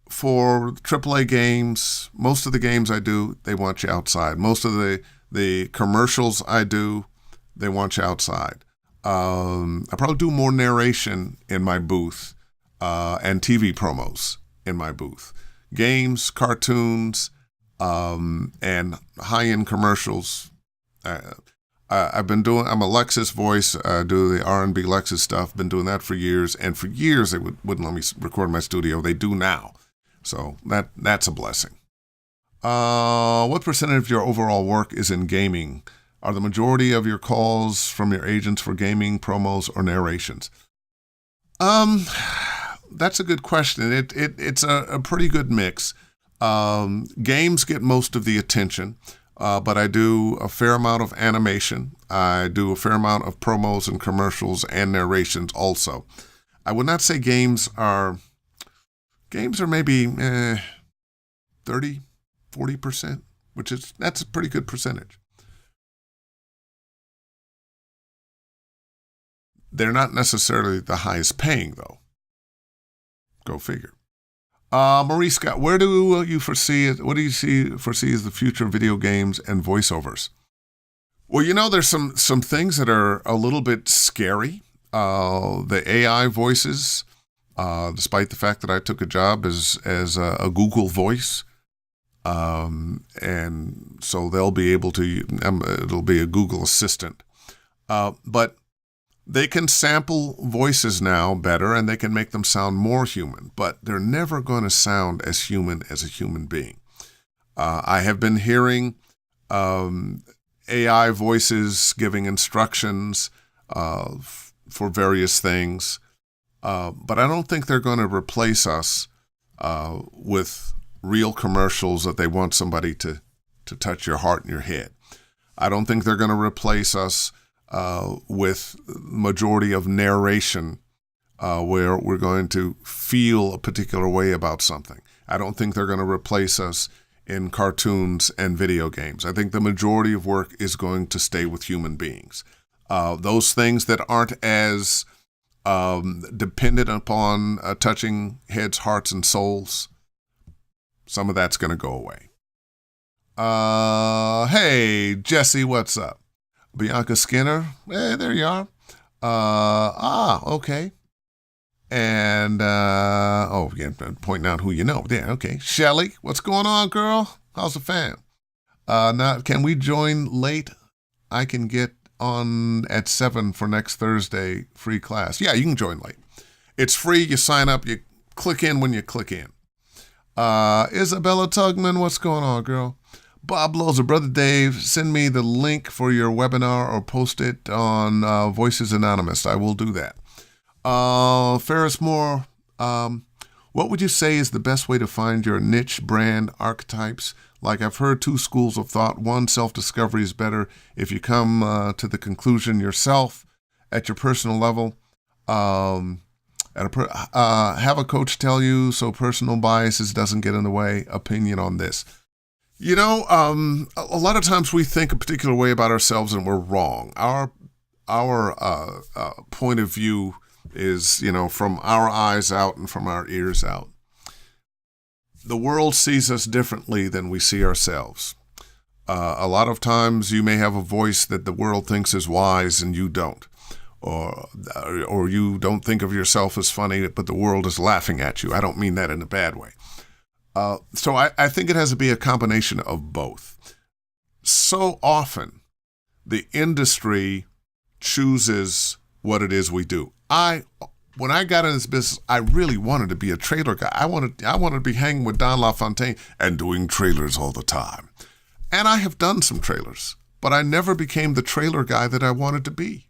for AAA games, most of the games I do, they want you outside. Most of the commercials I do, they want you outside. I probably do more narration in my booth and TV promos in my booth. Games, cartoons, and high-end commercials. I'm a Lexus voice. I do the R&B Lexus stuff. Been doing that for years. And for years, they wouldn't let me record in my studio. They do now. So that's a blessing. What percentage of your overall work is in gaming? Are the majority of your calls from your agents for gaming, promos, or narrations? That's a good question. It's a pretty good mix. Games get most of the attention, but I do a fair amount of animation. I do a fair amount of promos and commercials and narrations also. I would not say games are maybe 30-40%, that's a pretty good percentage. They're not necessarily the highest paying, though. Go figure. Marie Scott, what do you foresee as the future of video games and voiceovers? Well, there's some things that are a little bit scary. The AI voices, despite the fact that I took a job as a Google voice, and so they'll be able to, it'll be a Google Assistant. But they can sample voices now better, and they can make them sound more human, but they're never going to sound as human as a human being. I have been hearing AI voices giving instructions for various things, but I don't think they're going to replace us with real commercials that they want somebody to touch your heart and your head. I don't think they're going to replace us with majority of narration where we're going to feel a particular way about something. I don't think they're going to replace us in cartoons and video games. I think the majority of work is going to stay with human beings. Those things that aren't as dependent upon touching heads, hearts, and souls, some of that's going to go away. Hey, Jesse, what's up? Bianca Skinner, hey, there you are. Okay. And, pointing out who you know. There, okay. Shelly, what's going on, girl? How's the fam? Now, can we join late? I can get on at 7 for next Thursday, free class. Yeah, you can join late. It's free. You sign up. You click in when you click in. Isabella Tugman, what's going on, girl? Bob Loza, Brother Dave, send me the link for your webinar or post it on Voices Anonymous. I will do that. Ferris Moore, what would you say is the best way to find your niche brand archetypes? Like, I've heard two schools of thought. One, self-discovery is better if you come to the conclusion yourself at your personal level. Have a coach tell you so personal biases doesn't get in the way. Opinion on this. You know, a lot of times we think a particular way about ourselves and we're wrong. Our point of view is, from our eyes out and from our ears out. The world sees us differently than we see ourselves. A lot of times you may have a voice that the world thinks is wise and you don't. Or you don't think of yourself as funny, but the world is laughing at you. I don't mean that in a bad way. So I think it has to be a combination of both. So often, the industry chooses what it is we do. When I got in this business, I really wanted to be a trailer guy. I wanted to be hanging with Don LaFontaine and doing trailers all the time. And I have done some trailers, but I never became the trailer guy that I wanted to be.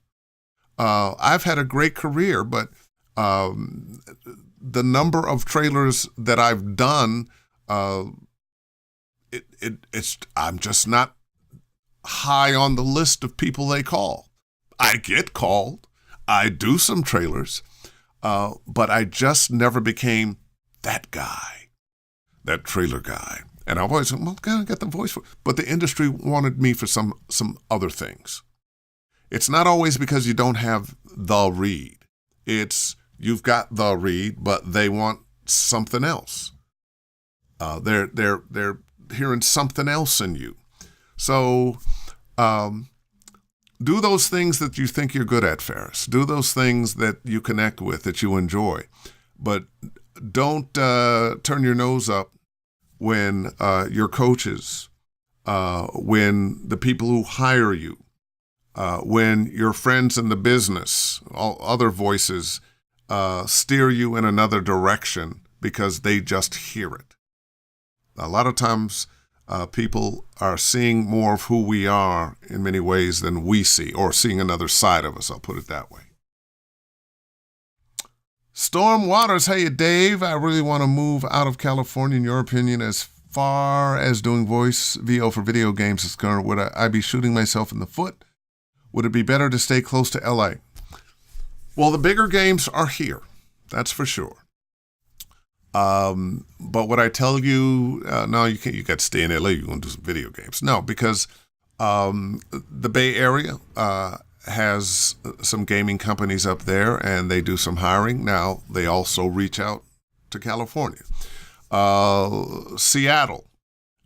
I've had a great career, but the number of trailers that I've done, I'm just not high on the list of people they call. I get called. I do some trailers, but I just never became that guy, that trailer guy. And I've always said, well, I got the voice for it. But the industry wanted me for some other things. It's not always because you don't have the read. It's you've got the read, but they want something else. They're hearing something else in you. So do those things that you think you're good at, Ferris. Do those things that you connect with, that you enjoy. But don't turn your nose up when your coaches, when the people who hire you, when your friends in the business, all other voices, steer you in another direction because they just hear it. A lot of times people are seeing more of who we are in many ways than we see, or seeing another side of us, I'll put it that way. Storm Waters, hey Dave, I really want to move out of California. In your opinion, as far as doing voice VO for video games is concerned, would I be shooting myself in the foot? Would it be better to stay close to LA? Well, the bigger games are here, that's for sure. But what I tell you, no, you can't. You got to stay in LA. You're going to do some video games. No, because the Bay Area has some gaming companies up there, and they do some hiring. Now they also reach out to California, Seattle.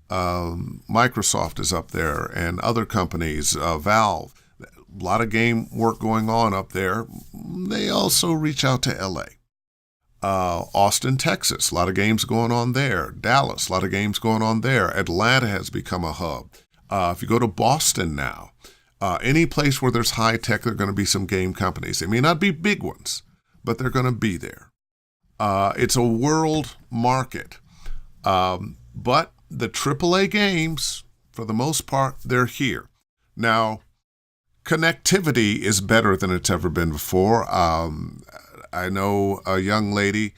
Microsoft is up there, and other companies, Valve. A lot of game work going on up there. They also reach out to LA. Austin, Texas, a lot of games going on there. Dallas, a lot of games going on there. Atlanta has become a hub. If you go to Boston now, any place where there's high tech, there are going to be some game companies. They may not be big ones, but they're going to be there. It's a world market. But the AAA games, for the most part, they're here. Now, connectivity is better than it's ever been before. I know a young lady,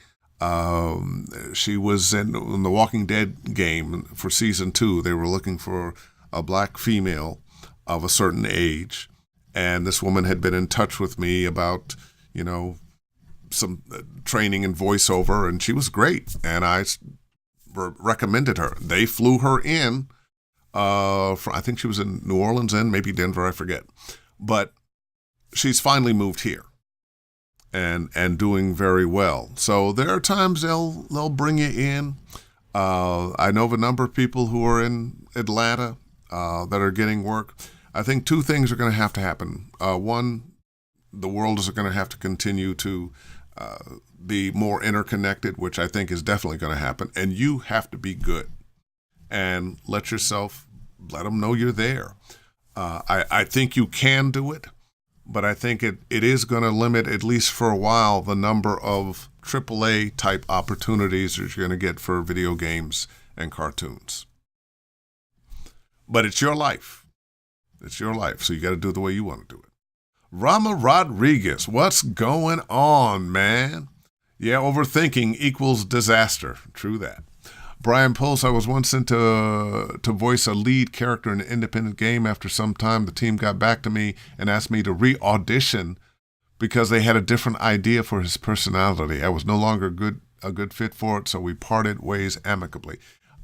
she was in the Walking Dead game for season 2. They were looking for a black female of a certain age. And this woman had been in touch with me about, some training in voiceover, and she was great. And I recommended her. They flew her in. I think she was in New Orleans and maybe Denver, I forget. But she's finally moved here and doing very well. So there are times they'll bring you in. I know of a number of people who are in Atlanta that are getting work. I think two things are going to happen. One, the world is going to have to continue to be more interconnected, which I think is definitely going to happen. And you have to be good and let them know you're there. I think you can do it, but I think it is going to limit, at least for a while, the number of AAA type opportunities that you're going to get for video games and cartoons. But it's your life. It's your life, so you got to do it the way you want to do it. Rama Rodriguez, what's going on, man? Yeah, overthinking equals disaster. True that. Brian Pulse, I was once sent to voice a lead character in an independent game. After some time, the team got back to me and asked me to re-audition because they had a different idea for his personality. I was no longer a good fit for it, so we parted ways amicably.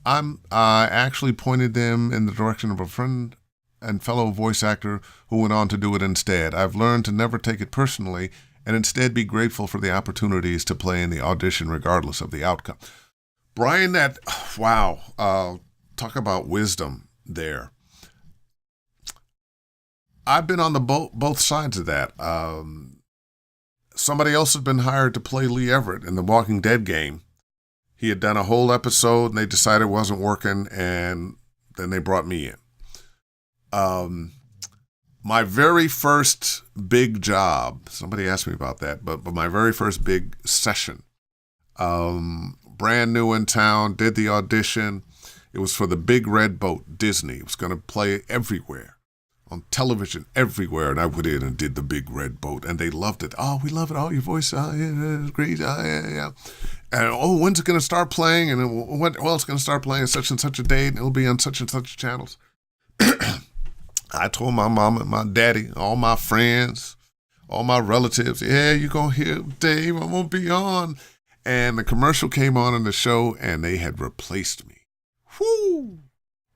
I actually pointed them in the direction of a friend and fellow voice actor who went on to do it instead. I've learned to never take it personally and instead be grateful for the opportunities to play in the audition regardless of the outcome. Brian, talk about wisdom there. I've been on both sides of that. Somebody else had been hired to play Lee Everett in the Walking Dead game. He had done a whole episode and they decided it wasn't working, and then they brought me in. My very first big job, somebody asked me about that, but my very first big session, brand new in town, did the audition. It was for the Big Red Boat, Disney. It was going to play everywhere, on television, everywhere. And I went in and did the Big Red Boat, and they loved it. Oh, we love it. Oh, your voice, yeah, it's great. Yeah. And, when's it going to start playing? And it's going to start playing at such and such a date, and it'll be on such and such channels. I told my mom and my daddy, all my friends, all my relatives, yeah, you're going to hear Dave, I'm going to be on. And the commercial came on in the show, and they had replaced me. Whoo!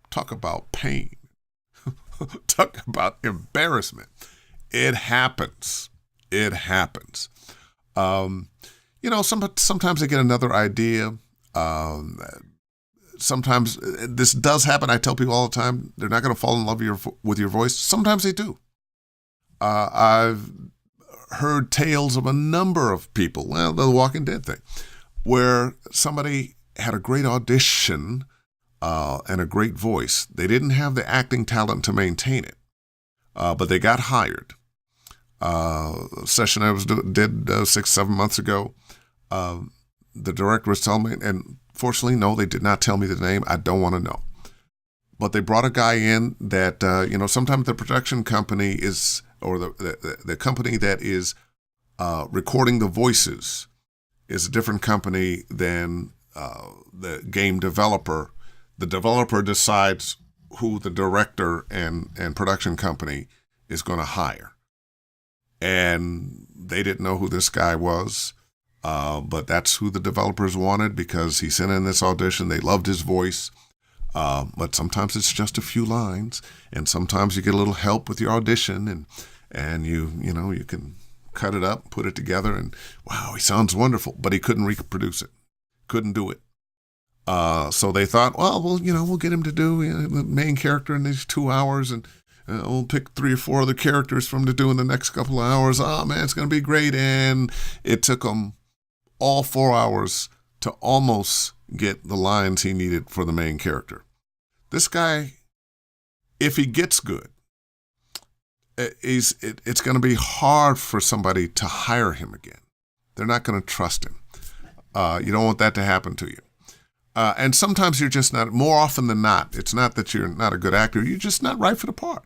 Talk about pain. Talk about embarrassment. It happens. Sometimes I get another idea. Sometimes this does happen. I tell people all the time, they're not going to fall in love with your voice. Sometimes they do. I've heard tales of a number of people, the Walking Dead thing, where somebody had a great audition and a great voice. They didn't have the acting talent to maintain it, but they got hired. Session I did 6-7 months ago, the director was telling me, and fortunately, no, they did not tell me the name. I don't want to know. But they brought a guy in that, sometimes the production company is, or the company that is recording the voices is a different company than the game developer. The developer decides who the director and production company is going to hire. And they didn't know who this guy was, but that's who the developers wanted because he sent in this audition. They loved his voice. But sometimes it's just a few lines, and sometimes you get a little help with your audition, and you can cut it up, put it together, and wow, he sounds wonderful. But he couldn't reproduce it, couldn't do it. So they thought, we'll get him to do the main character in these 2 hours, and we'll pick 3 or 4 other characters for him to do in the next couple of hours. Oh man, it's going to be great. And it took them all 4 hours to almost get the lines he needed for the main character. This guy, if he gets good, it's going to be hard for somebody to hire him again. They're not going to trust him. You don't want that to happen to you. And sometimes you're just not, more often than not, it's not that you're not a good actor, you're just not right for the part.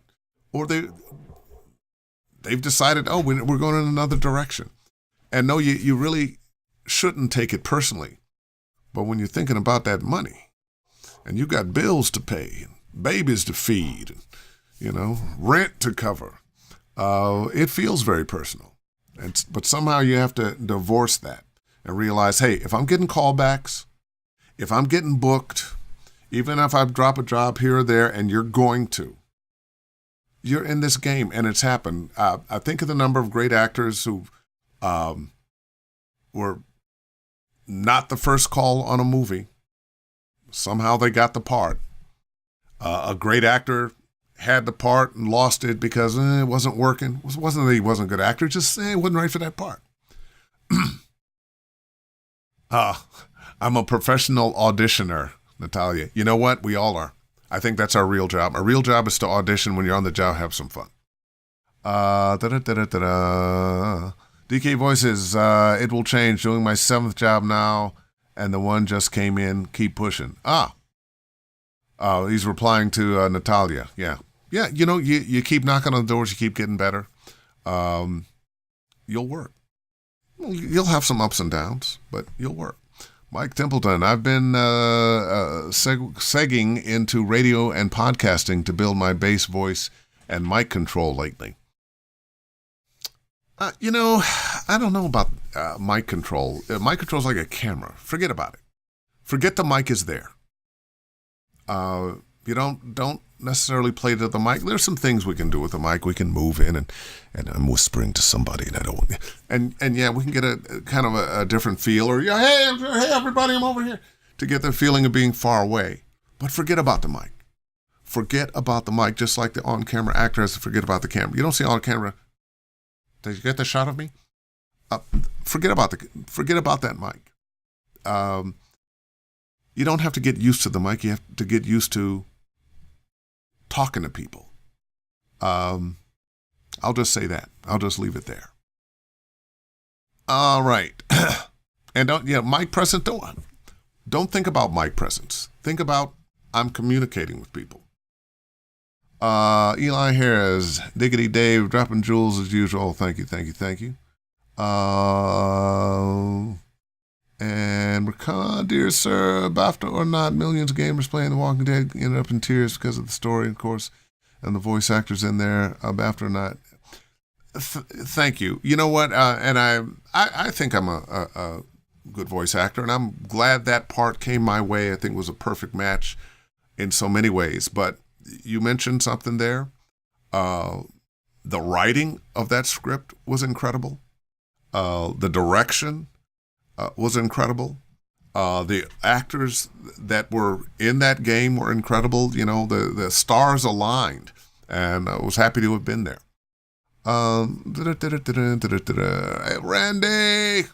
Or they've decided, we're going in another direction. And no, you really shouldn't take it personally. But when you're thinking about that money, and you got bills to pay, and babies to feed, and, rent to cover, it feels very personal. But somehow you have to divorce that and realize, hey, if I'm getting callbacks, if I'm getting booked, even if I drop a job here or there, and you're in this game, and it's happened. I think of the number of great actors who were not the first call on a movie. Somehow they got the part. A great actor had the part and lost it because it wasn't working. It wasn't that he wasn't a good actor, just he wasn't right for that part. I'm a professional auditioner, Natalia. You know what? We all are. I think that's our real job. Our real job is to audition. When you're on the job, have some fun. DK Voices, it will change. Doing my 7th job now, and the one just came in. Keep pushing. He's replying to Natalia. Yeah. You know, you keep knocking on the doors. You keep getting better. You'll work. You'll have some ups and downs, but you'll work. Mike Templeton, I've been segging into radio and podcasting to build my bass voice and mic control lately. You know, I don't know about mic control. Mic control is like a camera. Forget about it. Forget the mic is there. You don't necessarily play to the mic. There's some things we can do with the mic. We can move in and I'm whispering to somebody and I don't want and yeah, we can get a kind of a different feel, or yeah, hey everybody, I'm over here, to get the feeling of being far away. But forget about the mic. Forget about the mic, just like the on-camera actor has to forget about the camera. You don't see on camera. Did you get the shot of me? Forget about that mic. You don't have to get used to the mic. You have to get used to talking to people. I'll just say that. I'll just leave it there. All right. And mic presence. Don't think about mic presence. Think about I'm communicating with people. Eli Harris, Diggity Dave, dropping jewels as usual. Thank you. And Rakan, dear sir, BAFTA or not, millions of gamers playing The Walking Dead ended up in tears because of the story, of course, and the voice actors in there. BAFTA or not, thank you. You know what? And I think I'm a good voice actor, and I'm glad that part came my way. I think it was a perfect match in so many ways. But you mentioned something there. The writing of that script was incredible. The direction was incredible. The actors that were in that game were incredible. You know, the stars aligned, and I was happy to have been there. Randy!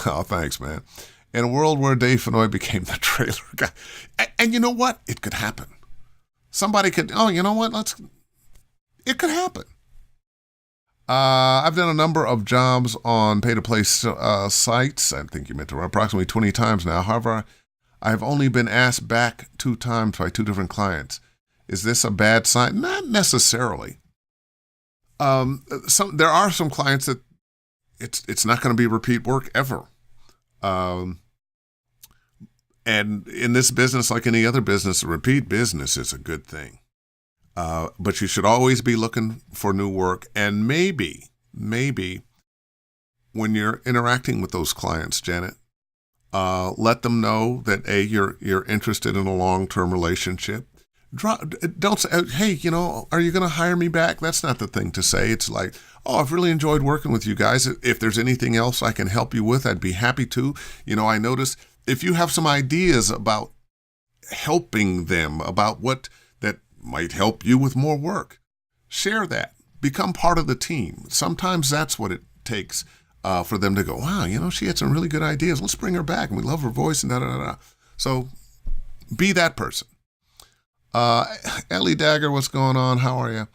Oh, thanks, man. In a world where Dave Fennoy became the trailer guy. And you know what? It could happen. Somebody could, you know what? It could happen. I've done a number of jobs on pay-to-play sites. I think you meant to run approximately 20 times now. However, I have only been asked back 2 times by 2 different clients. Is this a bad sign? Not necessarily. There are some clients that it's not going to be repeat work ever. And in this business, like any other business, repeat business is a good thing. But you should always be looking for new work. And maybe when you're interacting with those clients, Janet, let them know that you're interested in a long-term relationship. Don't say, hey, you know, are you going to hire me back? That's not the thing to say. It's like, I've really enjoyed working with you guys. If there's anything else I can help you with, I'd be happy to. You know, I noticed if you have some ideas about helping them, about what that might help you with more work, share that. Become part of the team. Sometimes that's what it takes for them to go, wow, you know, she had some really good ideas. Let's bring her back. And we love her voice and da-da-da-da. So be that person. Ellie Dagger, what's going on? How are you?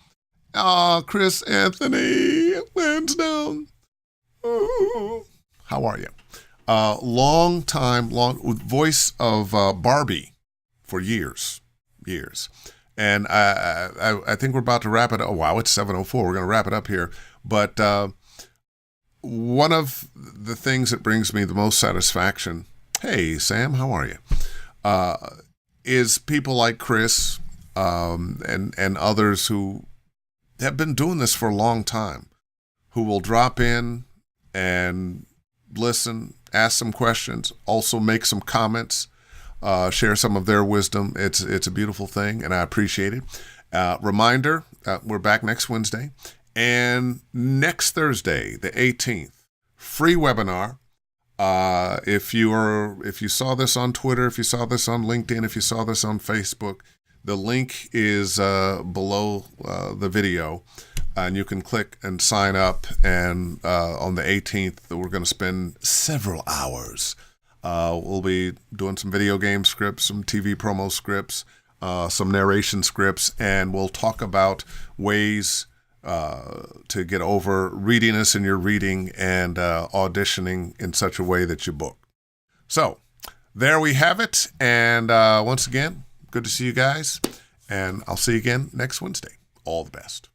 Chris Anthony Lansdowne. Ooh. How are you? Long voice of Barbie for years. And I think we're about to wrap it up. Oh, wow, it's 7:04. We're going to wrap it up here. But one of the things that brings me the most satisfaction, hey, Sam, how are you? Is people like Chris and others who have been doing this for a long time, who will drop in and listen, ask some questions, also make some comments, share some of their wisdom. It's a beautiful thing, and I appreciate it. Reminder, we're back next Wednesday. And next Thursday, the 18th, free webinar. If you saw this on Twitter, if you saw this on LinkedIn, if you saw this on Facebook, the link is below the video, and you can click and sign up. And on the 18th, we're going to spend several hours. We'll be doing some video game scripts, some TV promo scripts, some narration scripts, and we'll talk about ways to get over readiness in your reading and auditioning in such a way that you book. So there we have it. And once again, good to see you guys. And I'll see you again next Wednesday. All the best.